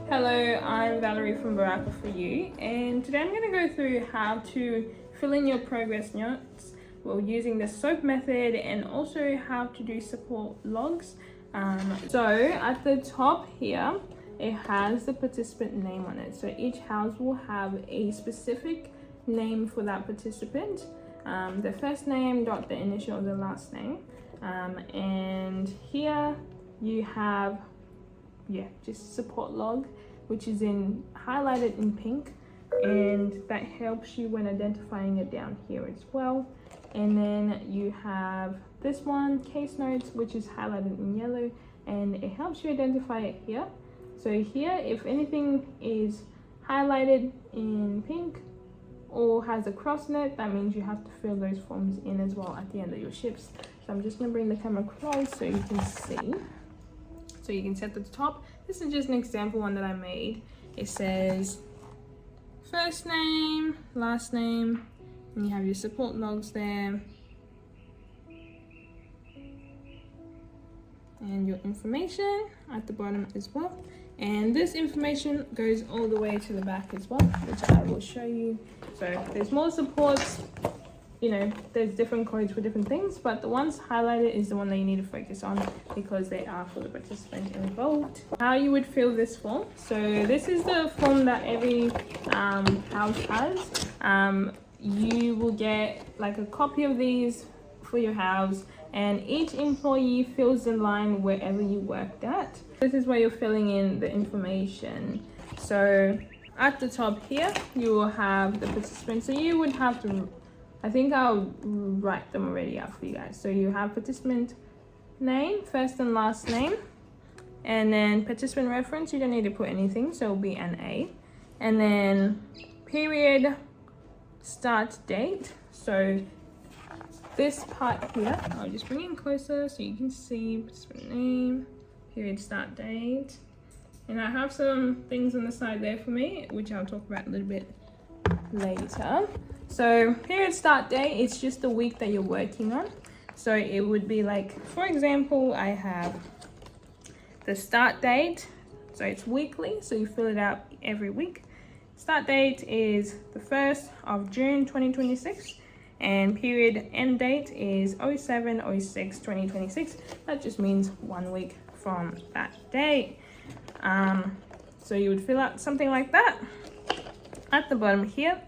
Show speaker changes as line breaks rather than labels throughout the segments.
Hello, I'm Valerie from BARAKA for you, and today I'm going to go through how to fill in your progress notes while using the SOAP method, and also how to do support logs. So at the top here, it has the participant name on it. So each house will have a specific name for that participant. The first name dot the initial of the last name, and here you have just support log, which is highlighted in pink, and that helps you when identifying it down here as well. And then you have this one, case notes, which is highlighted in yellow, and it helps you identify it here. So here, if anything is highlighted in pink or has a cross in it, that means you have to fill those forms in as well at the end of your shifts. So I'm just going to bring the camera close so you can see. So you can set at the top. This is just an example one that I made. It says first name, last name, and you have your support logs there, and your information at the bottom as well. And this information goes all the way to the back as well, which I will show you. So there's more supports, there's different codes for different things, but the ones highlighted is the one that you need to focus on because they are for the participant involved. How you would fill this form. So this is the form that every house has. You will get like a copy of these for your house, and each employee fills the line wherever you worked at. This is where you're filling in the information. So at the top here, you will have the participants. So you would have to, I think I'll write them already out for you guys. So you have participant name, first and last name, and then participant reference, you don't need to put anything, so it'll be an A. And then period, start date. So this part here, I'll just bring it closer so you can see participant name, period, start date. And I have some things on the side there for me, which I'll talk about a little bit later. So period, start date, it's just the week that you're working on. So it would be like, for example, I have the start date, so it's weekly, so you fill it out every week. Start date is the 1st of June 2026, and period end date is 07/06/2026. That just means 1 week from that date. So you would fill out something like that. At the bottom here,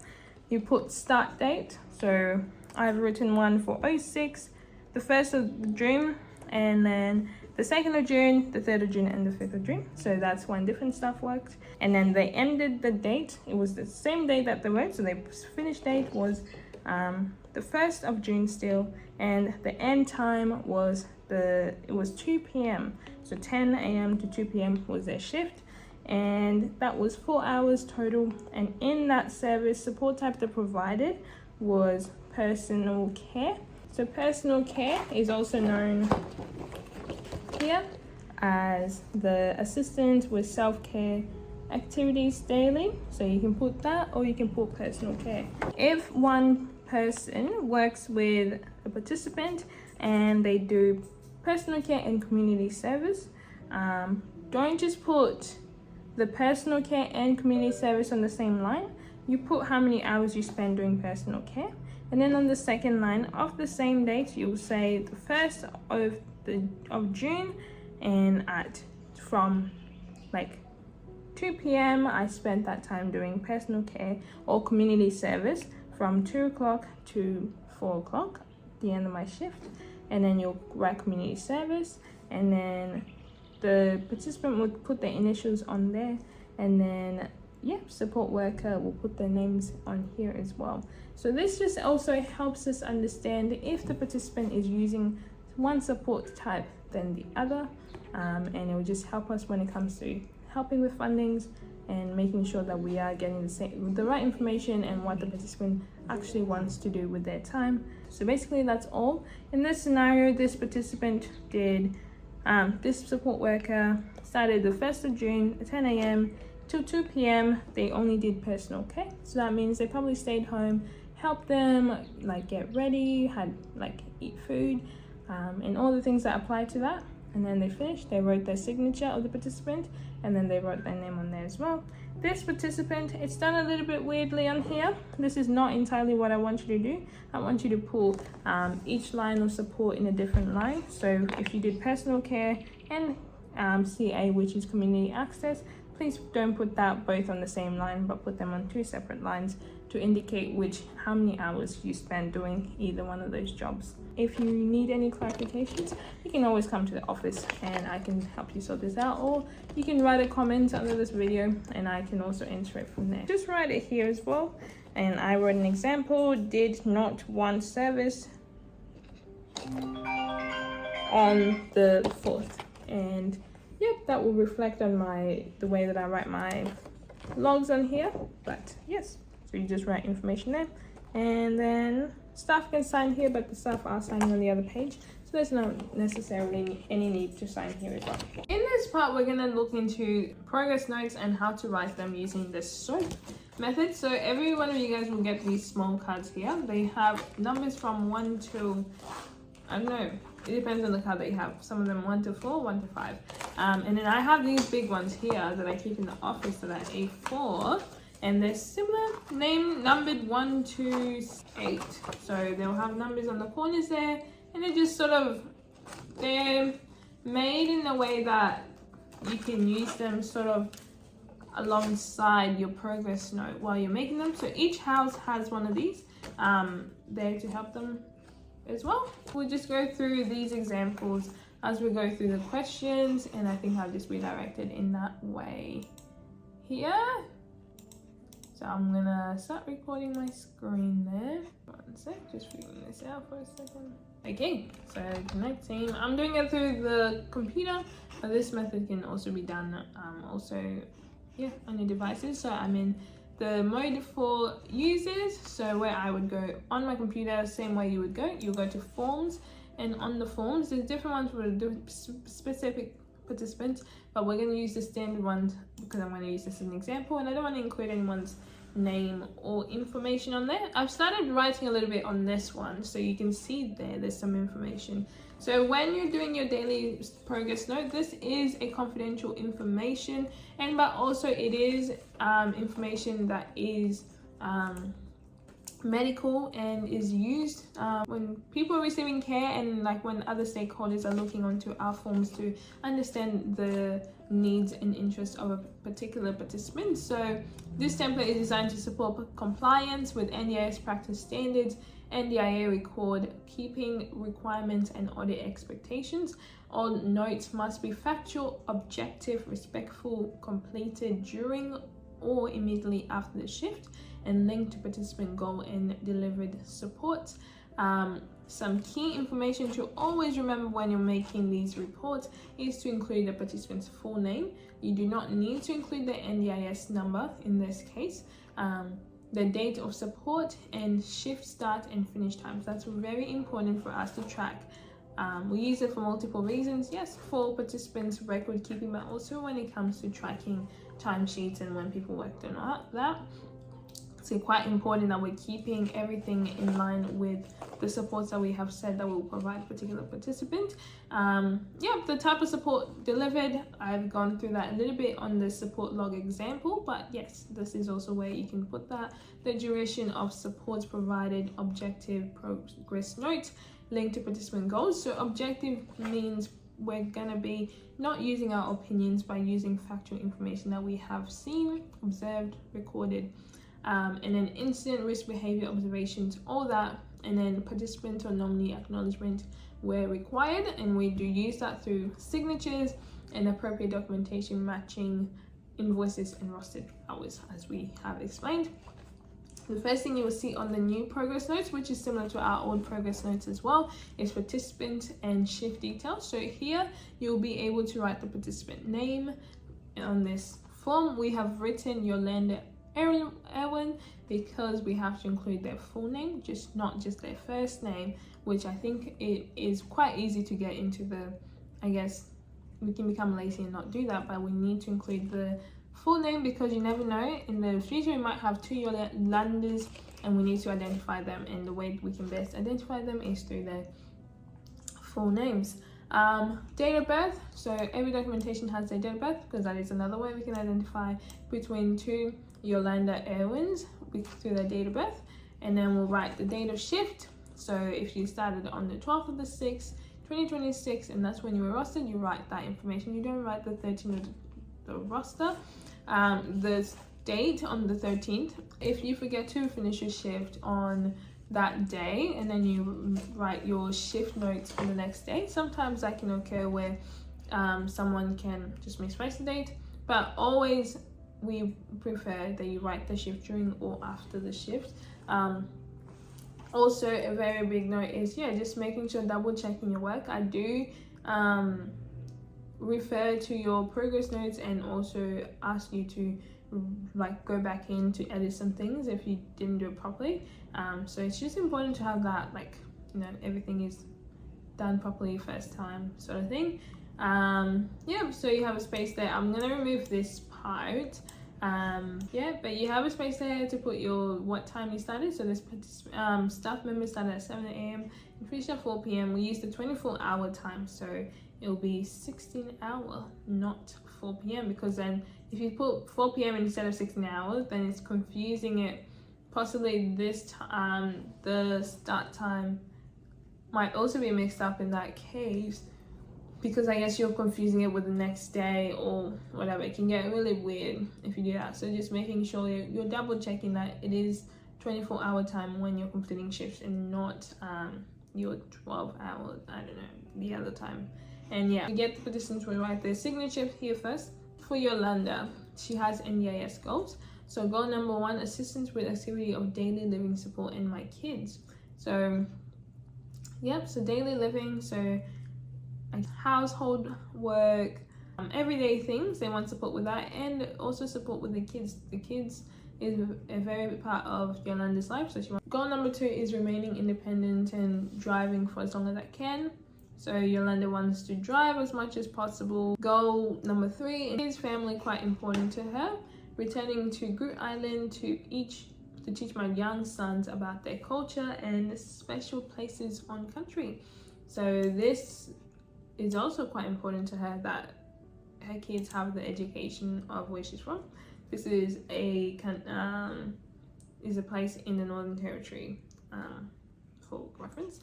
you put start date. So I've written one for 06, the 1st of June, and then the 2nd of June, the 3rd of June, and the 5th of June. So that's when different stuff worked. And then they ended the date. It was the same day that they worked. So the finished date was the 1st of June still. And the end time was it was 2 p.m. So 10 a.m. to 2 p.m. was their shift. And that was 4 hours total. And in that service, support type they provided was personal care. So personal care is also known here as the assistant with self-care activities daily. So you can put that, or you can put personal care. If one person works with a participant and they do personal care and community service, don't just put the personal care and community service on the same line. You put how many hours you spend doing personal care, and then on the second line of the same date, you'll say the 1st of June, and from like 2 p.m. I spent that time doing personal care or community service from 2 o'clock to 4 o'clock, the end of my shift. And then you'll write community service, and then the participant would put their initials on there, and then support worker will put their names on here as well. So this just also helps us understand if the participant is using one support type than the other, and it will just help us when it comes to helping with fundings and making sure that we are getting the right information and what the participant actually wants to do with their time. So basically that's all. In this scenario, this participant did this support worker started the 1st of June at 10 a.m. till 2 p.m. They only did personal care. So that means they probably stayed home, helped them like get ready, had like eat food, and all the things that apply to that. and then they finished, they wrote their signature of the participant, and then they wrote their name on there as well. This participant, it's done a little bit weirdly on here. This is not entirely what I want you to do. I want you to pull each line of support in a different line. So if you did personal care and CA, which is community access, please don't put that both on the same line, but put them on 2 separate lines to indicate how many hours you spend doing either one of those jobs. If you need any clarifications, you can always come to the office and I can help you sort this out, or you can write a comment under this video and I can also answer it from there. Just write it here as well. And I wrote an example, did not want service on the 4th. And yep, that will reflect on the way that I write my logs on here. But yes, so you just write information there, and then staff can sign here, but the staff are signing on the other page, so there's not necessarily any need to sign here as well. In this part, we're going to look into progress notes and how to write them using the SOAP method. So every one of you guys will get these small cards here. They have numbers from 1 to, I don't know, it depends on the card that you have. Some of them 1 to 4, 1 to 5. And then I have these big ones here that I keep in the office that are A4. And they're similar, name numbered 1 to 8. So they'll have numbers on the corners there, and they're just they're made in a way that you can use them sort of alongside your progress note while you're making them. So each house has one of these there to help them as well. We'll just go through these examples as we go through the questions, and I think I'll just redirect it in that way here. So I'm gonna start recording my screen there. 1 sec, just figuring this out for a second. Okay, so connecting. I'm doing it through the computer, but this method can also be done on your devices. So I'm in the mode for users. So where I would go on my computer, same way you would go. You'll go to forms, and on the forms, there's different ones for specific participants, but we're going to use the standard ones because I'm going to use this as an example, and I don't want to include anyone's name or information on there. I've started writing a little bit on this one, so you can see there's some information. So when you're doing your daily progress note, this is a confidential information, but also it is information that is medical and is used when people are receiving care, and like when other stakeholders are looking onto our forms to understand the needs and interests of a particular participant. So this template is designed to support compliance with NDIS practice standards, NDIA record keeping requirements, and audit expectations. All notes must be factual, objective, respectful, completed during or immediately after the shift, and linked to participant goal and delivered support. Some key information to always remember when you're making these reports is to include the participant's full name. You do not need to include the NDIS number in this case, the date of support, and shift start and finish times. That's very important for us to track. We use it for multiple reasons. Yes, for participants record keeping, but also when it comes to tracking timesheets and when people worked or not that. So quite important that we're keeping everything in line with the supports that we have said that we'll provide a particular participant. The type of support delivered, I've gone through that a little bit on the support log example, but yes, this is also where you can put that. The duration of supports provided, objective, progress note, linked to participant goals. So objective means we're gonna be not using our opinions, by using factual information that we have seen, observed, recorded, and then incident risk behavior observations, all that, and then participant or nominee acknowledgement where required, and we do use that through signatures and appropriate documentation matching invoices and rostered hours, as we have explained. The first thing you will see on the new progress notes, which is similar to our old progress notes as well, is participant and shift details. So here you'll be able to write the participant name. On this form, we have written Yolanda Erwin because we have to include their full name, not just their first name, which I think it is quite easy to get into I guess we can become lazy and not do that, but we need to include the full name because you never know, in the future we might have 2 Yolandas and we need to identify them, and the way we can best identify them is through their full names. Date of birth, so every documentation has their date of birth, because that is another way we can identify between two Yolanda Irwins through their date of birth. And then we'll write the date of shift. So if you started on the 12th of the 6th, 2026, and that's when you were rostered, you write that information. You don't write the 13th of the roster. The date on the 13th. If you forget to finish your shift on that day and then you write your shift notes for the next day, sometimes that can occur where someone can just misplace the date, but always we prefer that you write the shift during or after the shift. Also, a very big note is just making sure double checking your work. I do refer to your progress notes and also ask you to go back in to edit some things if you didn't do it properly. So it's just important to have that, everything is done properly first time sort of thing. So you have a space there. I'm gonna remove this part. But you have a space there to put what time you started. So this staff members started at 7 a.m. and finished at 4 p.m. We used the 24-hour time, so it'll be 16 hour, not 4 p.m. because then if you put 4 p.m. instead of 16 hours, then it's confusing it. Possibly this the start time might also be mixed up in that case, because I guess you're confusing it with the next day or whatever. It can get really weird if you do that. So just making sure you're double checking that it is 24-hour time when you're completing shifts and not your 12 hours, I don't know, the other time. And to get the participants to write their signature here first. For Yolanda, she has NDIS goals. So goal number 1, assistance with activity of daily living support in my kids. So so daily living, so household work, everyday things they want support with that, and also support with the kids. The kids is a very big part of Yolanda's life. So goal number 2 is remaining independent and driving for as long as I can. So Yolanda wants to drive as much as possible. Goal number 3 is family, quite important to her. Returning to Groot Island to teach my young sons about their culture and special places on country. So this is also quite important to her, that her kids have the education of where she's from. This is a place in the Northern Territory, for reference.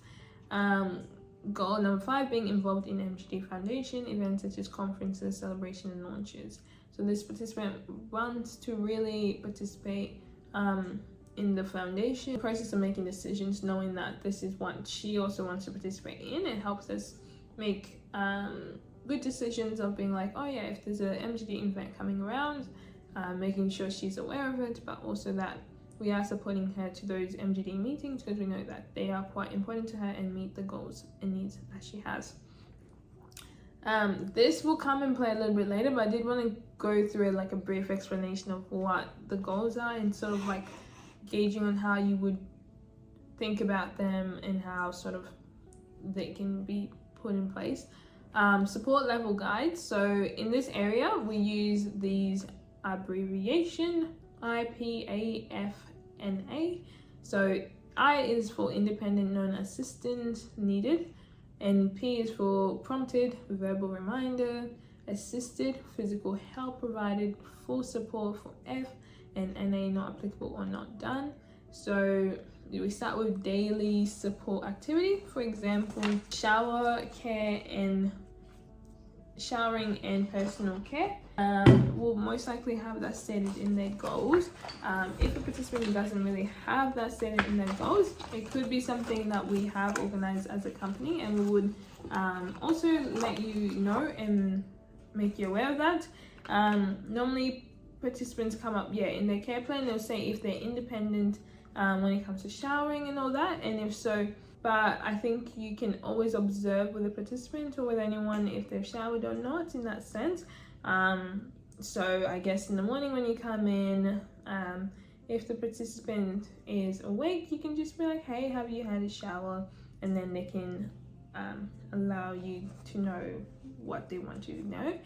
Goal number 5, being involved in MGD Foundation events such as conferences, celebration, and launches. So this participant wants to really participate in the foundation. The process of making decisions, knowing that this is what she also wants to participate in, it helps us make good decisions of being like, if there's an MGD event coming around, making sure she's aware of it, but also that we are supporting her to those MGD meetings because we know that they are quite important to her and meet the goals and needs that she has. This will come and play a little bit later, but I did want to go through a brief explanation of what the goals are and sort of gauging on how you would think about them and how sort of they can be put in place. Support level guides. So in this area, we use these abbreviation IPAFNA. So I is for independent non-assistance needed, and P is for prompted verbal reminder, assisted physical help provided, full support for F, and NA not applicable or not done. So we start with daily support activity, for example, showering and personal care. Will most likely have that stated in their goals. If a participant doesn't really have that stated in their goals, it could be something that we have organized as a company, and we would also let you know and make you aware of that. Normally participants come up in their care plan, they'll say if they're independent when it comes to showering and all that, and if so, but I think you can always observe with a participant or with anyone if they've showered or not in that sense. So I guess in the morning when you come in, if the participant is awake, you can just be like, hey, have you had a shower? And then they can allow you to know what they want you to know.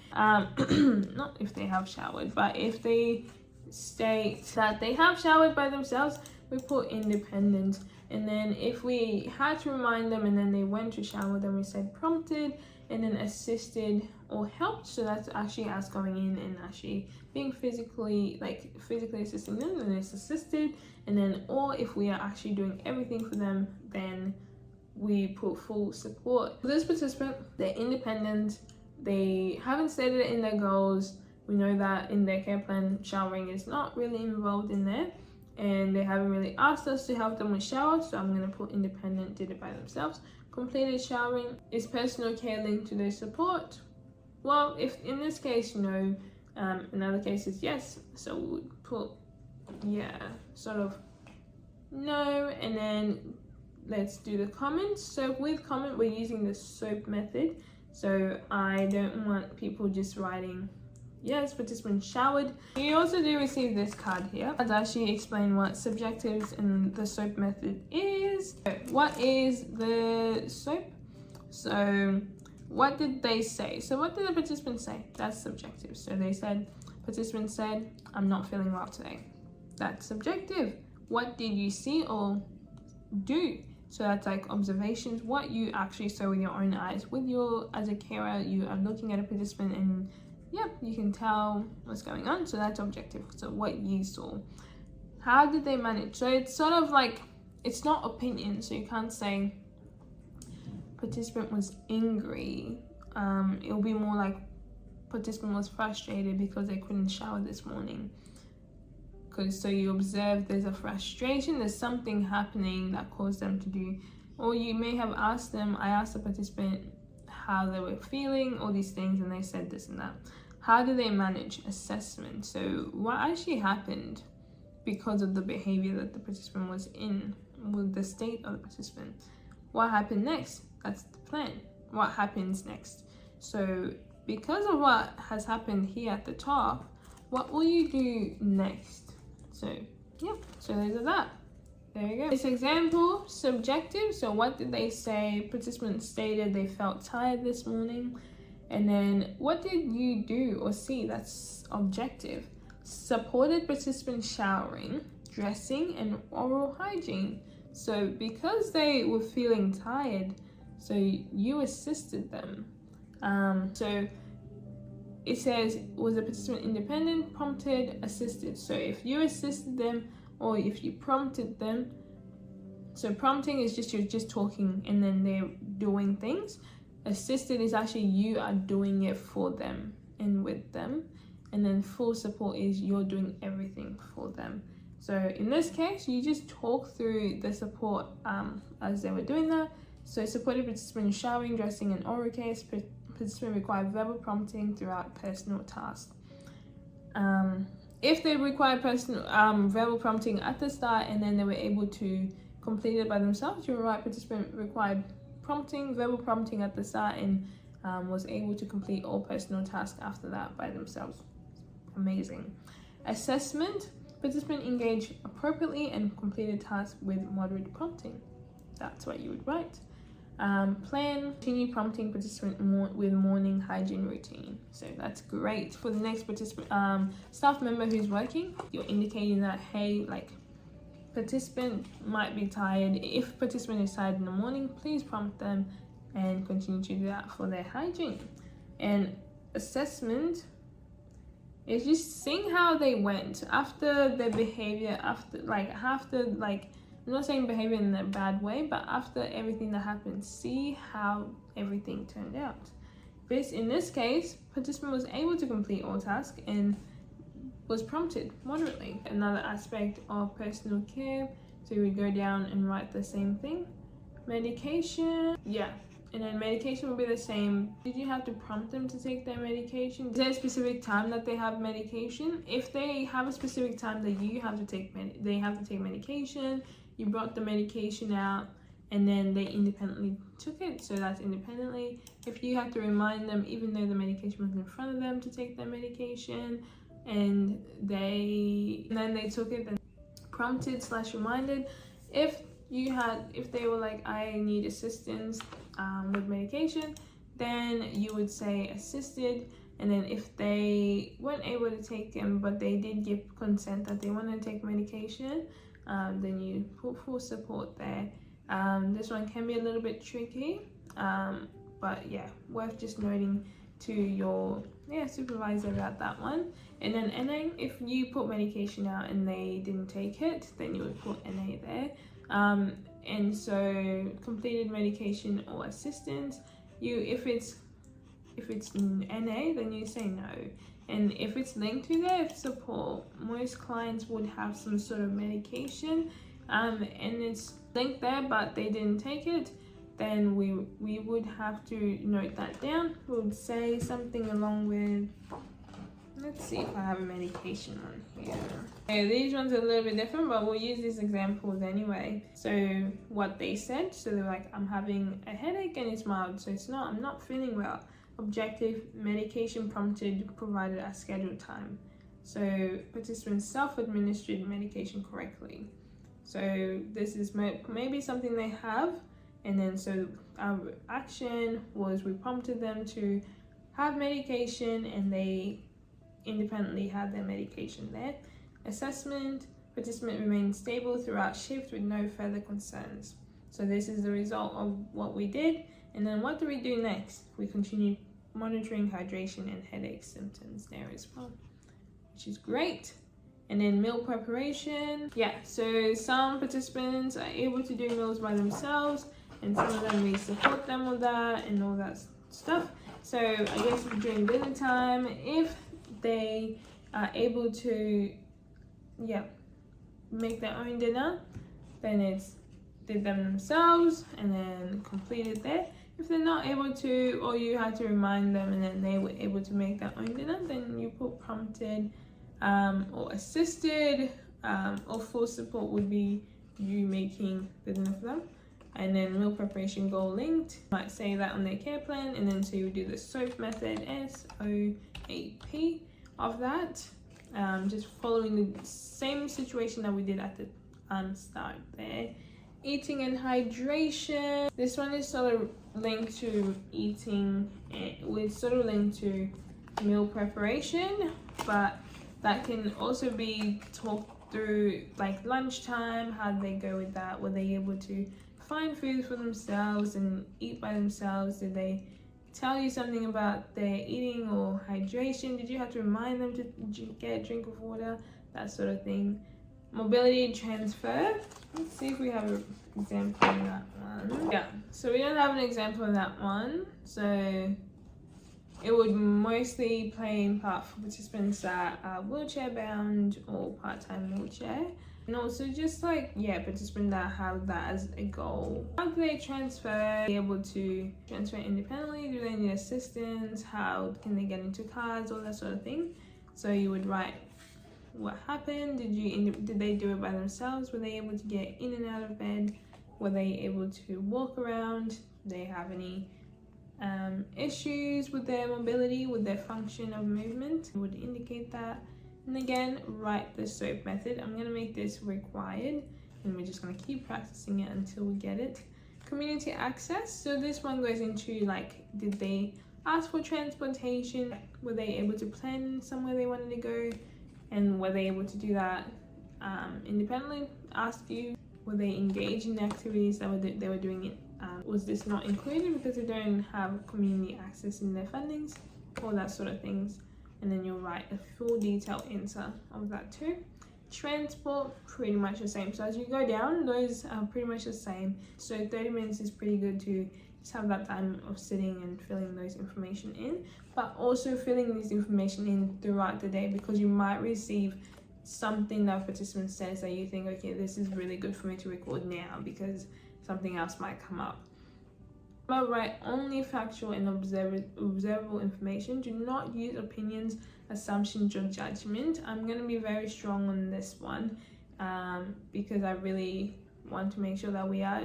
Not if they have showered, but if they state that they have showered by themselves, we put independent. And then if we had to remind them and then they went to shower, then we said prompted. and then assisted or helped. So that's actually us going in and actually being physically assisting them, and it's assisted. And then, or if we are actually doing everything for them, then we put full support. For this participant, they're independent, they haven't stated it in their goals. We know that in their care plan, showering is not really involved in there, and they haven't really asked us to help them with showers, so I'm going to put independent, did it by themselves. Completed showering. Is personal care linked to their support? Well, if in this case, no. In other cases, yes. So we would put, yeah, sort of no, and then let's do the comments. So with comment, we're using the SOAP method. So I don't want people just writing, yes, participant showered. You also do receive this card here. I'll actually explain what subjectives and the SOAP method is. What is the SOAP? So what did they say? So what did the participant say? That's subjective. So they said, participant said, I'm not feeling well today. That's subjective. What did you see or do? So that's like observations, what you actually saw with your own eyes. As a carer, you are looking at a participant and yeah, you can tell what's going on. So that's objective. So what you saw. How did they manage? So it's sort of like, it's not opinion. So you can't say participant was angry. It'll be more like participant was frustrated because they couldn't shower this morning. So you observe there's a frustration, there's something happening that caused them to do, or you may have asked them, I asked the participant how they were feeling, all these things, and they said this and that. How do they manage? Assessment. So what actually happened because of the behavior that the participant was in, with the state of the participant? What happened next? That's the plan. What happens next? So because of what has happened here at the top, what will you do next? So yeah, so those are that. There you go. This example, subjective. So what did they say? Participants stated they felt tired this morning. And then what did you do or see? That's objective. Supported participant showering, dressing, and oral hygiene. So because they were feeling tired, so you assisted them. So it says, was the participant independent, prompted, assisted? So if you assisted them or if you prompted them, so prompting is just you're just talking and then they're doing things. Assisted is actually you are doing it for them and with them. And then full support is you're doing everything for them. So in this case, you just talk through the support as they were doing that. So supported participant showering, dressing, and oral care. Participant required verbal prompting throughout personal tasks. If they required verbal prompting at the start and then they were able to complete it by themselves, you're right, participant required verbal prompting at the start and was able to complete all personal tasks after that by themselves. Amazing. Assessment, participant engaged appropriately and completed tasks with moderate prompting. That's what you would write. Plan, continue prompting participant with morning hygiene routine. So that's great. For the next participant, staff member who's working, you're indicating that, hey, like, participant might be tired. If participant is tired in the morning, please prompt them and continue to do that for their hygiene. And assessment is just seeing how they went after their behavior, after I'm not saying behavior in a bad way, but after everything that happened, see how everything turned out. In this case, participant was able to complete all tasks and was prompted moderately. Another aspect of personal care, so we would go down and write the same thing. Medication, yeah, and then medication will be the same. Did you have to prompt them to take their medication? Is there a specific time that they have medication? If they have a specific time that you have to take they have to take medication, you brought the medication out and then they independently took it, so that's independently. If you have to remind them, even though the medication was in front of them, to take their medication, and then they took it, then prompted / reminded. If they were like, I need assistance with medication, then you would say assisted. And then if they weren't able to take them but they did give consent that they want to take medication, then you put full support there. This one can be a little bit tricky. but yeah, worth just noting to your supervisor about that one. And then NA, if you put medication out and they didn't take it, then you would put NA there. And so completed medication or assistance, if it's NA, then you say no. And if it's linked to their support, most clients would have some sort of medication and it's linked there but they didn't take it, then we would have to note that down. We would say something along with, let's see if I have a medication on here. Okay, these ones are a little bit different, but we'll use these examples anyway. So what they said, so they're like, I'm having a headache and it's mild, so I'm not feeling well. Objective, medication prompted, provided at scheduled time. So participants self-administered medication correctly. So this is maybe something they have, and then so our action was we prompted them to have medication and they independently had their medication there. Assessment, participant remained stable throughout shift with no further concerns. So this is the result of what we did. And then what do we do next? We continue monitoring hydration and headache symptoms there as well, which is great. And then meal preparation. Yeah, so some participants are able to do meals by themselves and some of them we support them with that and all that stuff. So I guess during dinner time, if they are able to make their own dinner, then it's did them themselves and then completed there. If they're not able to, or you had to remind them and then they were able to make their own dinner, then you put prompted or assisted, or full support would be you making the dinner for them. And then meal preparation goal linked, might say that on their care plan, and then so you would do the SOAP method, SOAP of that, just following the same situation that we did at the start there. Eating and hydration, this one is sort of linked to eating, it's sort of linked to meal preparation, but that can also be talked through like lunchtime. How did they go with that? Were they able to find food for themselves and eat by themselves? Did they tell you something about their eating or hydration? Did you have to remind them to get a drink of water? That sort of thing. Mobility transfer. Let's see if we have an example of that one. Yeah, so we don't have an example of that one. So it would mostly play in part for participants that are wheelchair bound or part-time wheelchair. And also just like, participants that have that as a goal. How do they transfer? Be able to transfer independently? Do they need assistance? How can they get into cars? All that sort of thing. So you would write what happened. Did they do it by themselves? Were they able to get in and out of bed? Were they able to walk around? Do they have any issues with their mobility, with their function of movement? It would indicate that. And again, write the SOAP method. I'm going to make this required and we're just going to keep practicing it until we get it. Community access. So this one goes into like, did they ask for transportation? Were they able to plan somewhere they wanted to go? And were they able to do that independently? Ask you, were they engaged in activities that they were doing it? Was this not included because they don't have community access in their fundings? All that sort of things. And then you'll write a full detailed answer of that too. Transport, pretty much the same. So as you go down, those are pretty much the same. So 30 minutes is pretty good to just have that time of sitting and filling those information in, but also filling this information in throughout the day, because you might receive something that a participant says that you think, okay, this is really good for me to record now because something else might come up. But write only factual and observable information. Do not use opinions, assumptions, or judgment. I'm going to be very strong on this one because I really want to make sure that we are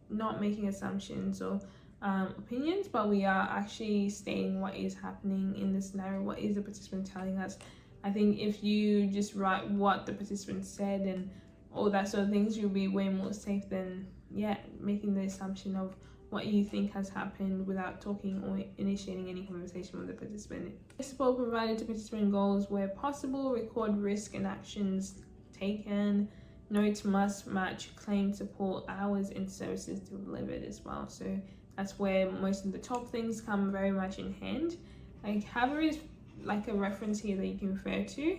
not making assumptions or opinions, but we are actually stating what is happening in the scenario. What is the participant telling us? I think if you just write what the participant said and all that sort of things, you'll be way more safe than making the assumption of what you think has happened without talking or initiating any conversation with the participant. Support provided to participant goals where possible. Record risk and actions taken. Notes must match claimed support hours and services delivered as well. So That's where most of the top things come very much in hand. Like have is like a reference here that you can refer to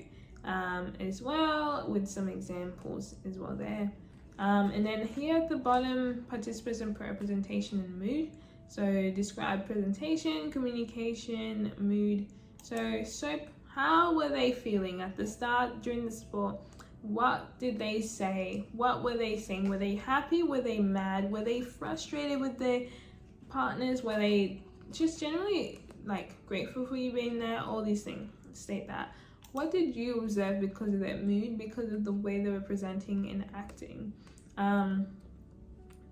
as well, with some examples as well there. And then here at the bottom, participants and representation and mood. So describe presentation, communication, mood. So how were they feeling at the start during the sport? What did they say? What were they saying? Were they happy? Were they mad? Were they frustrated with their partners? Were they just generally like grateful for you being there? All these things. State that. What did you observe because of their mood, because of the way they were presenting and acting?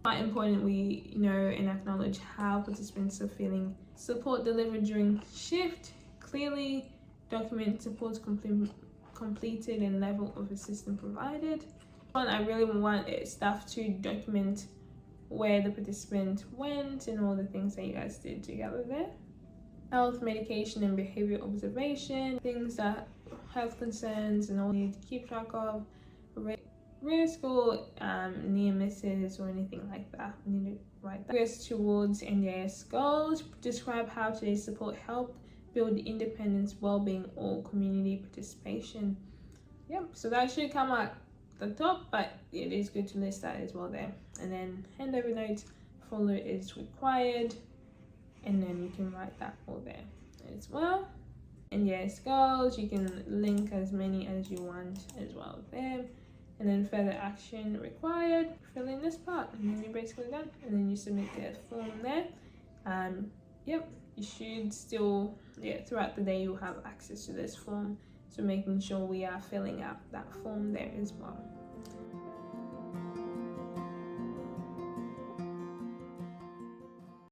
Quite important we know and acknowledge how participants are feeling. Support delivered during shift. Clearly document supports completed and level of assistance provided. I really want staff to document where the participant went and all the things that you guys did together there. Health, medication and behavior observation, things that health concerns and all you need to keep track of, risk or near misses or anything like that. We need to write that. Progress towards NDIS goals. Describe how today's support helped build independence, well-being, or community participation. Yep, so that should come at the top, but it is good to list that as well there. And then handover notes, follow is required, and then you can write that all there as well. And yes, goals, you can link as many as you want as well there. And then further action required, fill in this part, and then you're basically done. And then you submit the form there. Yep, you should still, throughout the day you'll have access to this form. So making sure we are filling out that form there as well.